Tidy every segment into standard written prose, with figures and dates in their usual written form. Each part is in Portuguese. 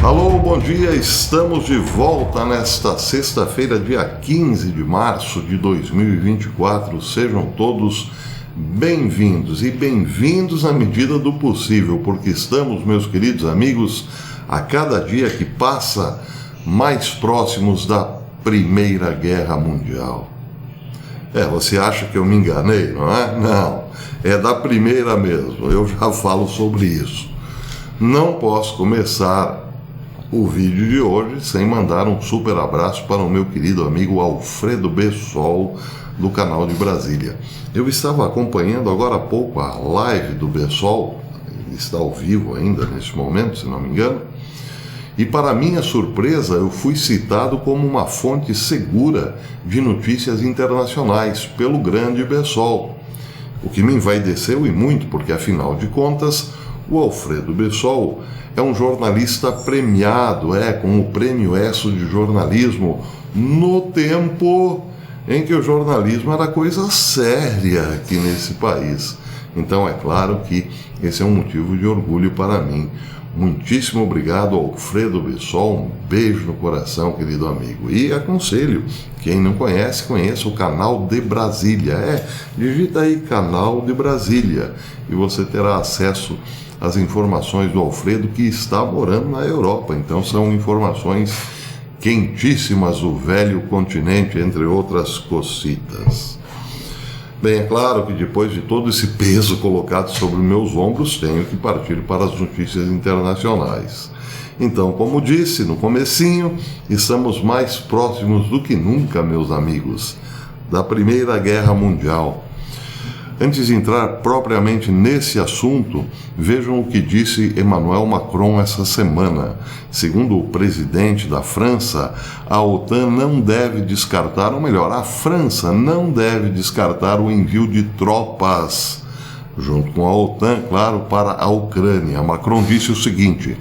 Alô, bom dia, estamos de volta nesta sexta-feira, dia 15 de março de 2024. Sejam todos bem-vindos e bem-vindos à medida do possível, porque estamos, meus queridos amigos, a cada dia que passa mais próximos da Primeira Guerra Mundial. Você acha que eu me enganei, não é? Não, é da primeira mesmo, eu já falo sobre isso. Não posso começar o vídeo de hoje sem mandar um super abraço para o meu querido amigo Alfredo Bessol, do canal de Brasília. Eu estava acompanhando agora há pouco a live do Bessol, ele está ao vivo ainda neste momento, se não me engano, e para minha surpresa eu fui citado como uma fonte segura de notícias internacionais pelo grande Bessol, o que me envaideceu e muito, porque afinal de contas o Alfredo Bessol é um jornalista premiado, com o Prêmio ESSO de jornalismo, no tempo em que o jornalismo era coisa séria aqui nesse país. Então é claro que esse é um motivo de orgulho para mim. Muitíssimo obrigado, Alfredo Bessol, um beijo no coração, querido amigo. E aconselho, quem não conhece, conheça o canal de Brasília. Digita aí Canal de Brasília e você terá acesso às informações do Alfredo, que está morando na Europa. Então são informações quentíssimas do velho continente, entre outras cocitas. Bem, é claro que depois de todo esse peso colocado sobre meus ombros, tenho que partir para as notícias internacionais. Então, como disse no comecinho, estamos mais próximos do que nunca, meus amigos, da Primeira Guerra Mundial. Antes de entrar propriamente nesse assunto, vejam o que disse Emmanuel Macron essa semana. Segundo o presidente da França, a OTAN não deve descartar, ou melhor, a França não deve descartar o envio de tropas, junto com a OTAN, claro, para a Ucrânia. Macron disse o seguinte: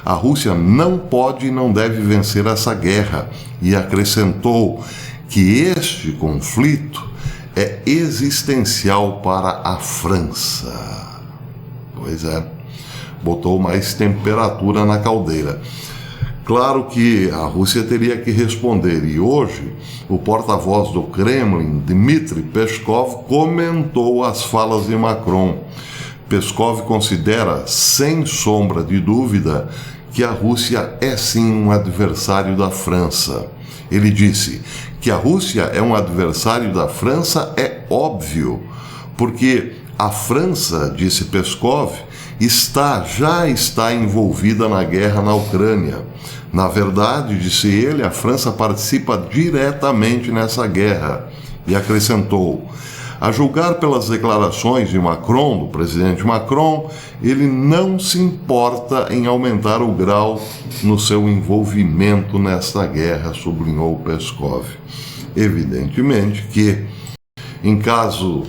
a Rússia não pode e não deve vencer essa guerra, e acrescentou que este conflito é existencial para a França. Pois é, botou mais temperatura na caldeira. Claro que a Rússia teria que responder, e hoje o porta-voz do Kremlin, Dmitry Peskov, comentou as falas de Macron. Peskov considera, sem sombra de dúvida, que a Rússia é sim um adversário da França. Ele disse que a Rússia é um adversário da França, é óbvio, porque a França, disse Peskov, já está envolvida na guerra na Ucrânia. Na verdade, disse ele, a França participa diretamente nessa guerra. E acrescentou: a julgar pelas declarações de Macron, do presidente Macron, ele não se importa em aumentar o grau no seu envolvimento nesta guerra, sublinhou Peskov. Evidentemente que, em caso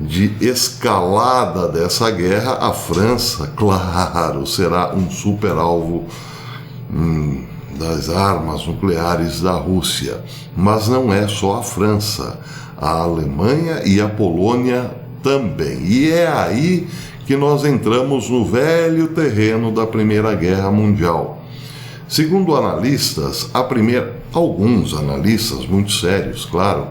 de escalada dessa guerra, a França, claro, será um super-alvo das armas nucleares da Rússia. Mas não é só a França. A Alemanha e a Polônia também. E é aí que nós entramos no velho terreno da Primeira Guerra Mundial. Segundo analistas, alguns analistas muito sérios, claro,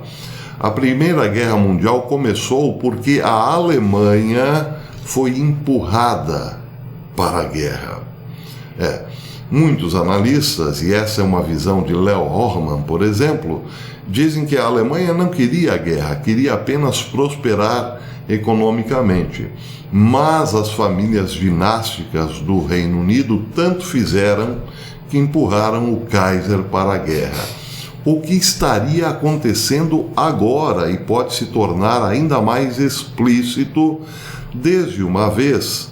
a Primeira Guerra Mundial começou porque a Alemanha foi empurrada para a guerra. Muitos analistas, e essa é uma visão de Leo Hormann, por exemplo, dizem que a Alemanha não queria a guerra, queria apenas prosperar economicamente. Mas as famílias dinásticas do Reino Unido tanto fizeram que empurraram o Kaiser para a guerra. O que estaria acontecendo agora, e pode se tornar ainda mais explícito, desde uma vez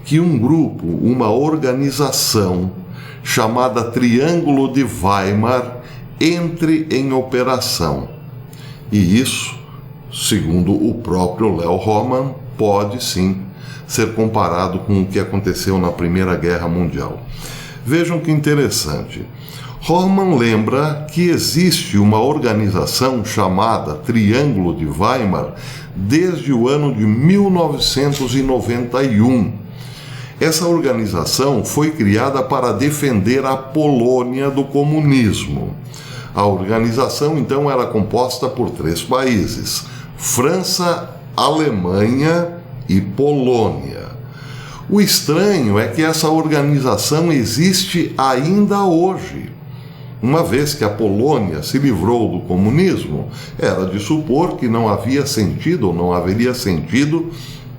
que um grupo, uma organização chamada Triângulo de Weimar entre em operação. E isso, segundo o próprio Leo Hormann, pode sim ser comparado com o que aconteceu na Primeira Guerra Mundial. Vejam que interessante. Hormann lembra que existe uma organização chamada Triângulo de Weimar desde o ano de 1991. Essa organização foi criada para defender a Polônia do comunismo. A organização, então, era composta por 3 países: França, Alemanha e Polônia. O estranho é que essa organização existe ainda hoje. Uma vez que a Polônia se livrou do comunismo, era de supor que não havia sentido ou não haveria sentido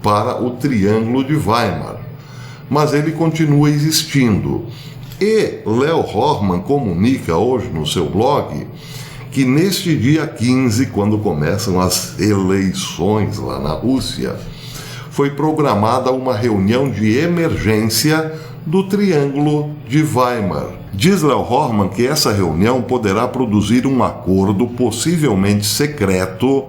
para o Triângulo de Weimar. Mas ele continua existindo. E Leo Horman comunica hoje no seu blog que neste dia 15, quando começam as eleições lá na Rússia, foi programada uma reunião de emergência do Triângulo de Weimar. Diz Leo Horman que essa reunião poderá produzir um acordo, possivelmente secreto,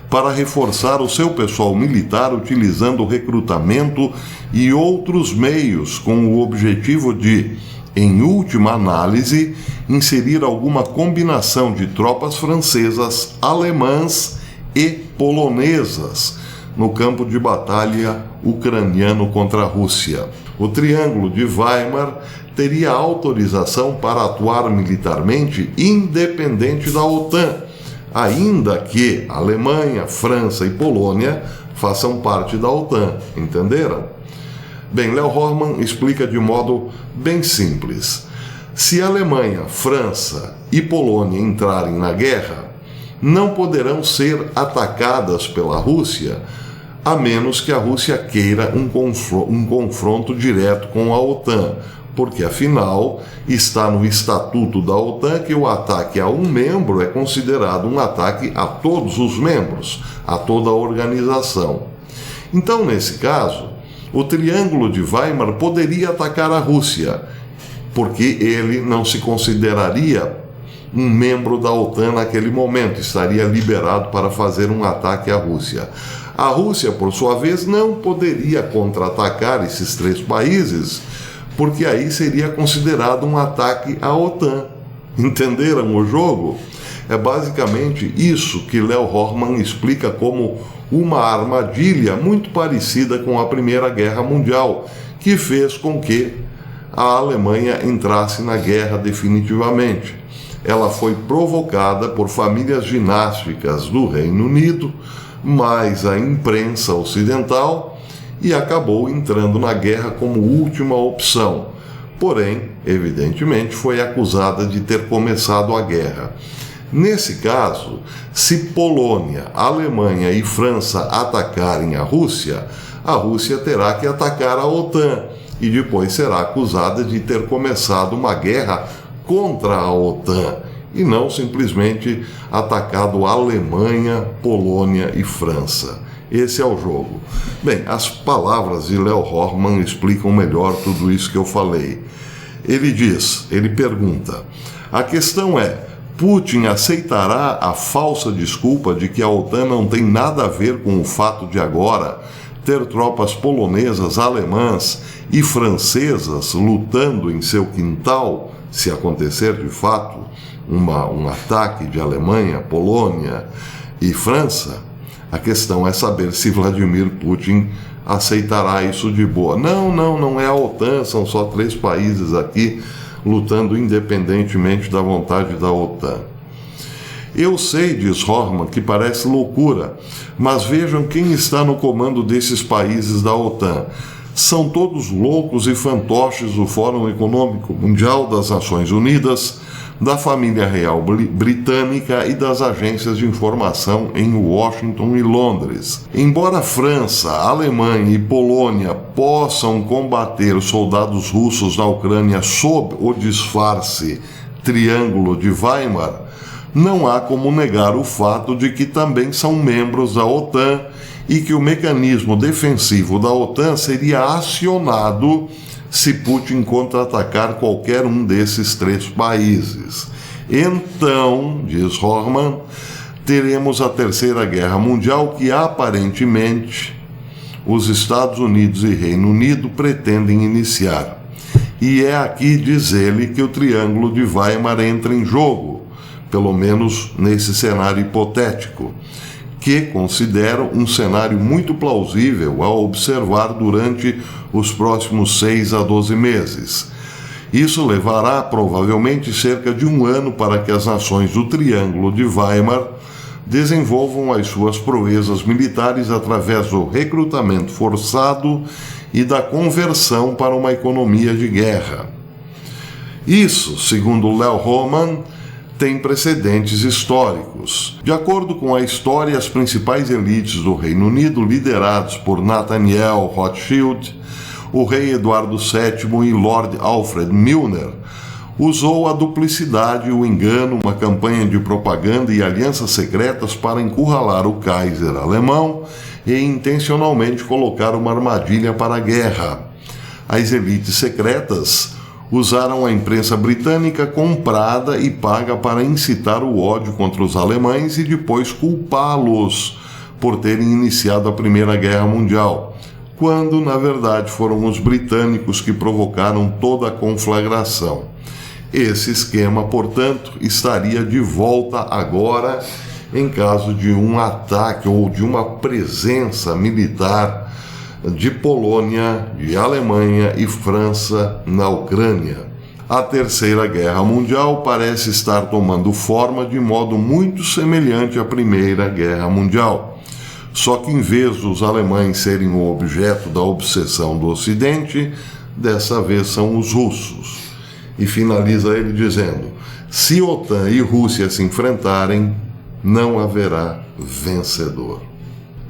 para reforçar o seu pessoal militar utilizando o recrutamento e outros meios com o objetivo de, em última análise, inserir alguma combinação de tropas francesas, alemãs e polonesas no campo de batalha ucraniano contra a Rússia. O Triângulo de Weimar teria autorização para atuar militarmente independente da OTAN, ainda que Alemanha, França e Polônia façam parte da OTAN, entenderam? Bem, Leo Horman explica de modo bem simples. Se Alemanha, França e Polônia entrarem na guerra, não poderão ser atacadas pela Rússia, a menos que a Rússia queira um confronto direto com a OTAN, porque afinal está no estatuto da OTAN que o ataque a um membro é considerado um ataque a todos os membros, a toda a organização. Então, nesse caso, o Triângulo de Weimar poderia atacar a Rússia, porque ele não se consideraria um membro da OTAN naquele momento, estaria liberado para fazer um ataque à Rússia. A Rússia, por sua vez, não poderia contra-atacar esses 3 países, porque aí seria considerado um ataque à OTAN. Entenderam o jogo? É basicamente isso que Leo Horman explica como uma armadilha muito parecida com a Primeira Guerra Mundial, que fez com que a Alemanha entrasse na guerra definitivamente. Ela foi provocada por famílias dinásticas do Reino Unido, mais a imprensa ocidental, e acabou entrando na guerra como última opção. Porém, evidentemente, foi acusada de ter começado a guerra. Nesse caso, se Polônia, Alemanha e França atacarem a Rússia terá que atacar a OTAN e depois será acusada de ter começado uma guerra contra a OTAN e não simplesmente atacado a Alemanha, Polônia e França. Esse é o jogo. Bem, as palavras de Leo Horman explicam melhor tudo isso que eu falei. Ele pergunta: a questão é, Putin aceitará a falsa desculpa de que a OTAN não tem nada a ver com o fato de agora ter tropas polonesas, alemãs e francesas lutando em seu quintal, se acontecer de fato um ataque de Alemanha, Polônia e França? A questão é saber se Vladimir Putin aceitará isso de boa. Não é a OTAN, são só 3 países aqui lutando independentemente da vontade da OTAN. Eu sei, diz Horman, que parece loucura, mas vejam quem está no comando desses países da OTAN. São todos loucos e fantoches do Fórum Econômico Mundial, das Nações Unidas, da família real britânica e das agências de informação em Washington e Londres. Embora França, Alemanha e Polônia possam combater soldados russos na Ucrânia sob o disfarce Triângulo de Weimar, não há como negar o fato de que também são membros da OTAN e que o mecanismo defensivo da OTAN seria acionado se Putin contra-atacar qualquer um desses 3 países. Então, diz Horman, teremos a Terceira Guerra Mundial que aparentemente os Estados Unidos e Reino Unido pretendem iniciar. E é aqui, diz ele, que o Triângulo de Weimar entra em jogo, pelo menos nesse cenário hipotético. que considero um cenário muito plausível a observar durante os próximos 6 a 12 meses. Isso levará provavelmente cerca de 1 ano para que as nações do Triângulo de Weimar desenvolvam as suas proezas militares através do recrutamento forçado e da conversão para uma economia de guerra. Isso, segundo Leo Hohmann, tem precedentes históricos. De acordo com a história, as principais elites do Reino Unido, liderados por Nathaniel Rothschild, o rei Eduardo VII e Lord Alfred Milner, usou a duplicidade, o engano, uma campanha de propaganda e alianças secretas para encurralar o Kaiser alemão e intencionalmente colocar uma armadilha para a guerra. As elites secretas usaram a imprensa britânica comprada e paga para incitar o ódio contra os alemães e depois culpá-los por terem iniciado a Primeira Guerra Mundial, quando, na verdade, foram os britânicos que provocaram toda a conflagração. Esse esquema, portanto, estaria de volta agora em caso de um ataque ou de uma presença militar de Polônia, de Alemanha e França na Ucrânia. A Terceira Guerra Mundial parece estar tomando forma de modo muito semelhante à Primeira Guerra Mundial. Só que, em vez dos alemães serem o objeto da obsessão do Ocidente, dessa vez são os russos. E finaliza ele dizendo: se OTAN e Rússia se enfrentarem, não haverá vencedor.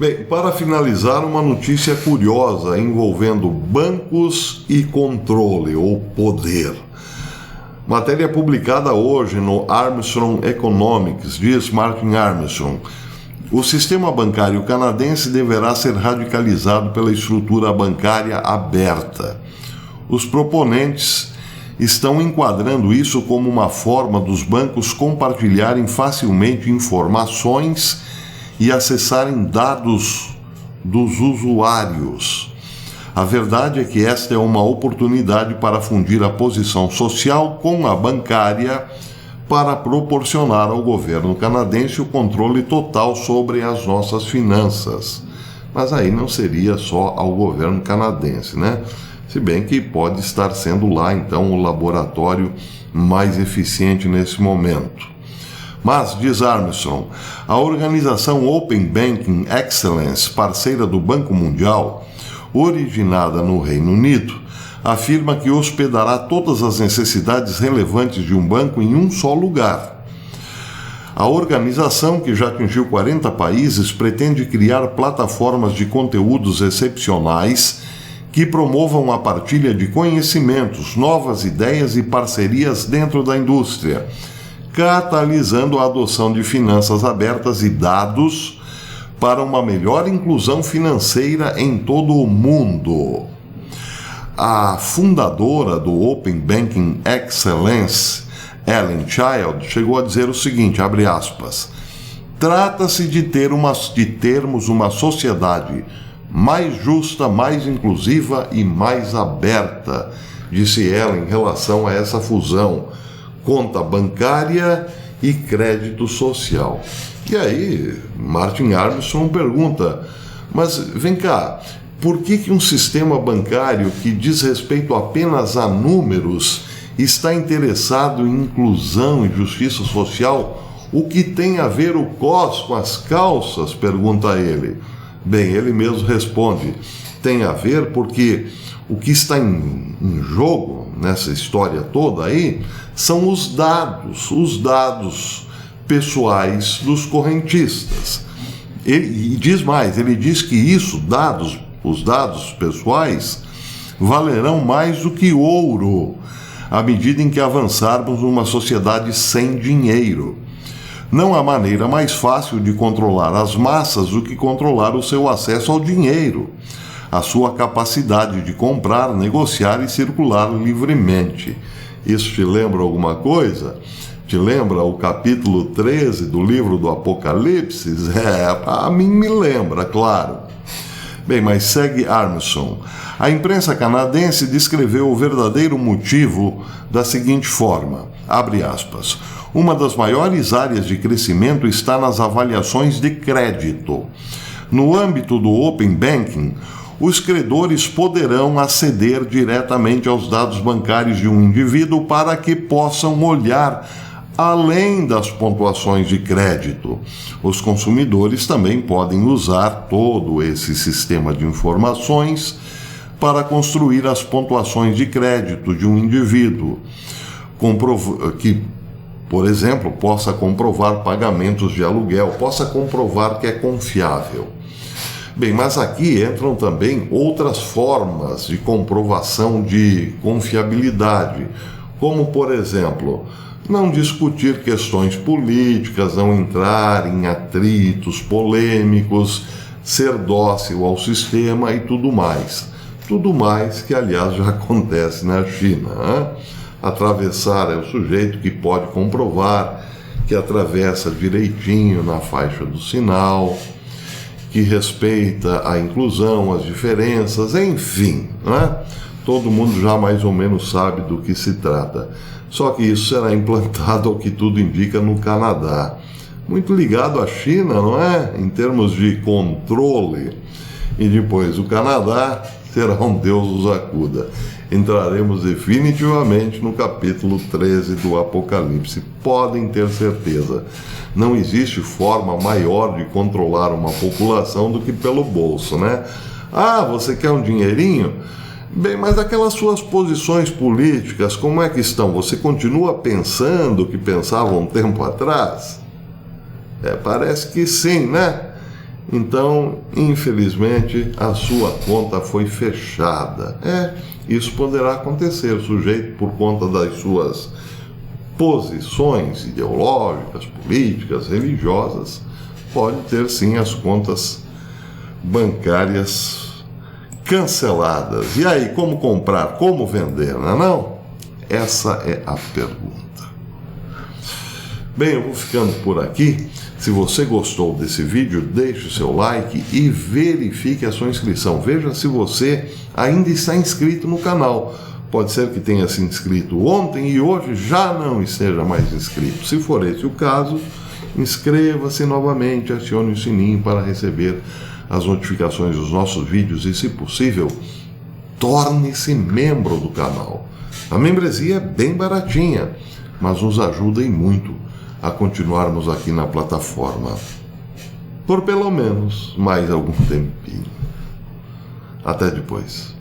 Bem, para finalizar, uma notícia curiosa envolvendo bancos e controle ou poder. Matéria publicada hoje no Armstrong Economics, diz Martin Armstrong: o sistema bancário canadense deverá ser radicalizado pela estrutura bancária aberta. Os proponentes estão enquadrando isso como uma forma dos bancos compartilharem facilmente informações e acessarem dados dos usuários. A verdade é que esta é uma oportunidade para fundir a posição social com a bancária para proporcionar ao governo canadense o controle total sobre as nossas finanças. Mas aí não seria só ao governo canadense, né? Se bem que pode estar sendo lá, então, o laboratório mais eficiente nesse momento. Mas, diz Armstrong, a organização Open Banking Excellence, parceira do Banco Mundial, originada no Reino Unido, afirma que hospedará todas as necessidades relevantes de um banco em um só lugar. A organização, que já atingiu 40 países, pretende criar plataformas de conteúdos excepcionais que promovam a partilha de conhecimentos, novas ideias e parcerias dentro da indústria, catalisando a adoção de finanças abertas e dados para uma melhor inclusão financeira em todo o mundo. A fundadora do Open Banking Excellence, Ellen Child, chegou a dizer o seguinte, abre aspas: trata-se de termos uma sociedade mais justa, mais inclusiva e mais aberta, disse ela em relação a essa fusão, conta bancária e crédito social. E aí, Martin Armstrong pergunta, mas vem cá, por que um sistema bancário que diz respeito apenas a números está interessado em inclusão e justiça social? O que tem a ver o cos com as calças? Pergunta ele. Bem, ele mesmo responde, tem a ver porque o que está em jogo nessa história toda aí são os dados pessoais dos correntistas. Ele diz mais, ele diz que os dados pessoais valerão mais do que ouro à medida em que avançarmos numa sociedade sem dinheiro. Não há maneira mais fácil de controlar as massas do que controlar o seu acesso ao dinheiro, a sua capacidade de comprar, negociar e circular livremente. Isso te lembra alguma coisa? Te lembra o capítulo 13 do livro do Apocalipse? A mim me lembra, claro. Bem, mas segue Armstrong. A imprensa canadense descreveu o verdadeiro motivo da seguinte forma, abre aspas, uma das maiores áreas de crescimento está nas avaliações de crédito. No âmbito do Open Banking, os credores poderão aceder diretamente aos dados bancários de um indivíduo para que possam olhar além das pontuações de crédito. Os consumidores também podem usar todo esse sistema de informações para construir as pontuações de crédito de um indivíduo, que, por exemplo, possa comprovar pagamentos de aluguel, possa comprovar que é confiável. Bem, mas aqui entram também outras formas de comprovação de confiabilidade, como, por exemplo, não discutir questões políticas, não entrar em atritos polêmicos, ser dócil ao sistema e tudo mais. Tudo mais que, aliás, já acontece na China. Hein? Atravessar é o sujeito que pode comprovar que atravessa direitinho na faixa do sinal, que respeita a inclusão, as diferenças, enfim, né? Todo mundo já mais ou menos sabe do que se trata. Só que isso será implantado, ao que tudo indica, no Canadá. Muito ligado à China, não é? Em termos de controle. E depois o Canadá será um Deus os acuda. Entraremos definitivamente no capítulo 13 do Apocalipse. Podem ter certeza. Não existe forma maior de controlar uma população do que pelo bolso, né? Ah, você quer um dinheirinho? Bem, mas aquelas suas posições políticas, como é que estão? Você continua pensando o que pensava um tempo atrás? Parece que sim, né? Então, infelizmente, a sua conta foi fechada. Isso poderá acontecer. O sujeito, por conta das suas posições ideológicas, políticas, religiosas, pode ter sim as contas bancárias canceladas. E aí, como comprar, como vender, não é não? Essa é a pergunta. Bem, eu vou ficando por aqui. Se você gostou desse vídeo, deixe o seu like e verifique a sua inscrição. Veja se você ainda está inscrito no canal. Pode ser que tenha se inscrito ontem e hoje já não esteja mais inscrito. Se for esse o caso, inscreva-se novamente, acione o sininho para receber as notificações dos nossos vídeos e, se possível, torne-se membro do canal. A membresia é bem baratinha, mas nos ajuda e muito a continuarmos aqui na plataforma por pelo menos mais algum tempinho. Até depois.